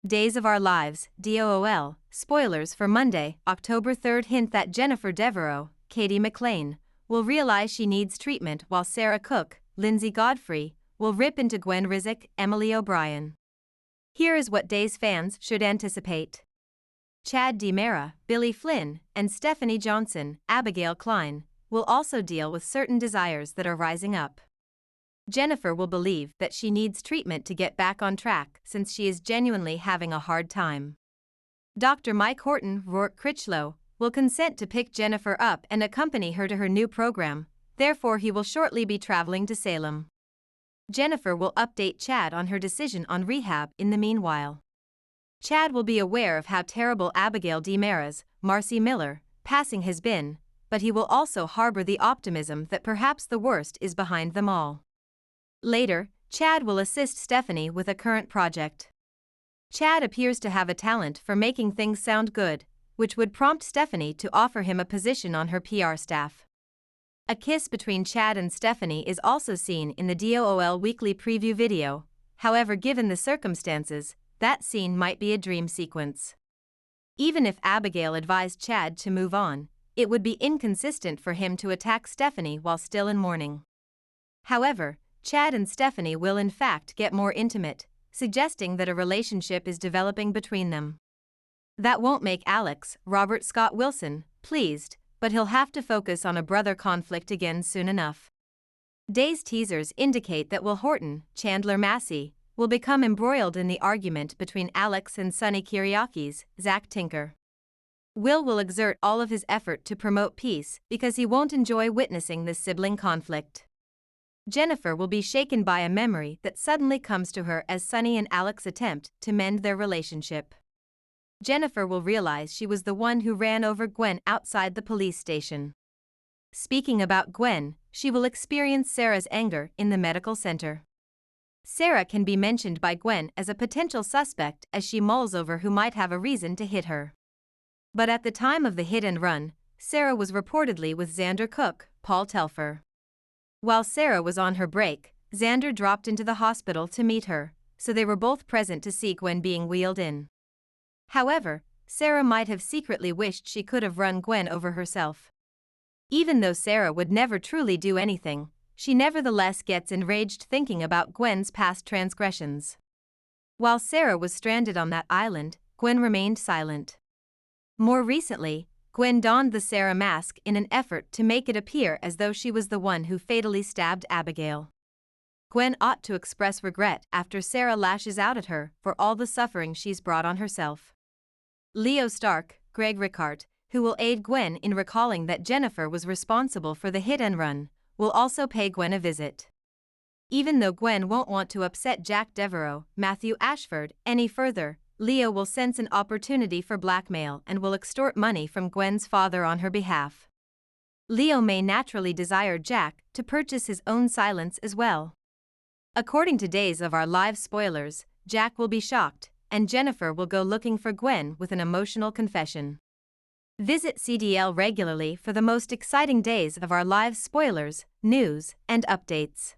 Days of Our Lives, DOOL, spoilers for Monday, October 3rd hint that Jennifer Devereaux, Katie McLean, will realize she needs treatment while Sarah Cook, Lindsay Godfrey, will rip into Gwen Rizek, Emily O'Brien. Here is what Days fans should anticipate. Chad DiMera, Billy Flynn, and Stephanie Johnson, Abigail Klein, will also deal with certain desires that are rising up. Jennifer will believe that she needs treatment to get back on track since she is genuinely having a hard time. Dr. Mike Horton, Rourke Critchlow, will consent to pick Jennifer up and accompany her to her new program, therefore he will shortly be traveling to Salem. Jennifer will update Chad on her decision on rehab in the meanwhile. Chad will be aware of how terrible Abigail DiMera's, Marcy Miller, passing has been, but he will also harbor the optimism that perhaps the worst is behind them all. Later, Chad will assist Stephanie with a current project. Chad appears to have a talent for making things sound good, which would prompt Stephanie to offer him a position on her PR staff. A kiss between Chad and Stephanie is also seen in the DOOL weekly preview video, however given the circumstances, that scene might be a dream sequence. Even if Abigail advised Chad to move on, it would be inconsistent for him to attack Stephanie while still in mourning. However, Chad and Stephanie will in fact get more intimate, suggesting that a relationship is developing between them. That won't make Alex, Robert Scott Wilson, pleased, but he'll have to focus on a brother conflict again soon enough. Days teasers indicate that Will Horton, Chandler Massey, will become embroiled in the argument between Alex and Sonny Kiriakis, Zach Tinker. Will exert all of his effort to promote peace because he won't enjoy witnessing this sibling conflict. Jennifer will be shaken by a memory that suddenly comes to her as Sonny and Alex attempt to mend their relationship. Jennifer will realize she was the one who ran over Gwen outside the police station. Speaking about Gwen, she will experience Sarah's anger in the medical center. Sarah can be mentioned by Gwen as a potential suspect as she mulls over who might have a reason to hit her. But at the time of the hit and run, Sarah was reportedly with Xander Cook, Paul Telfer. While Sarah was on her break, Xander dropped into the hospital to meet her, so they were both present to see Gwen being wheeled in. However, Sarah might have secretly wished she could have run Gwen over herself. Even though Sarah would never truly do anything, she nevertheless gets enraged thinking about Gwen's past transgressions. While Sarah was stranded on that island, Gwen remained silent. More recently, Gwen donned the Sarah mask in an effort to make it appear as though she was the one who fatally stabbed Abigail. Gwen ought to express regret after Sarah lashes out at her for all the suffering she's brought on herself. Leo Stark, Greg Ricart, who will aid Gwen in recalling that Jennifer was responsible for the hit and run, will also pay Gwen a visit. Even though Gwen won't want to upset Jack Devereaux, Matthew Ashford, any further, Leo will sense an opportunity for blackmail and will extort money from Gwen's father on her behalf. Leo may naturally desire Jack to purchase his own silence as well. According to Days of Our Lives spoilers, Jack will be shocked, and Jennifer will go looking for Gwen with an emotional confession. Visit CDL regularly for the most exciting Days of Our Lives spoilers, news, and updates.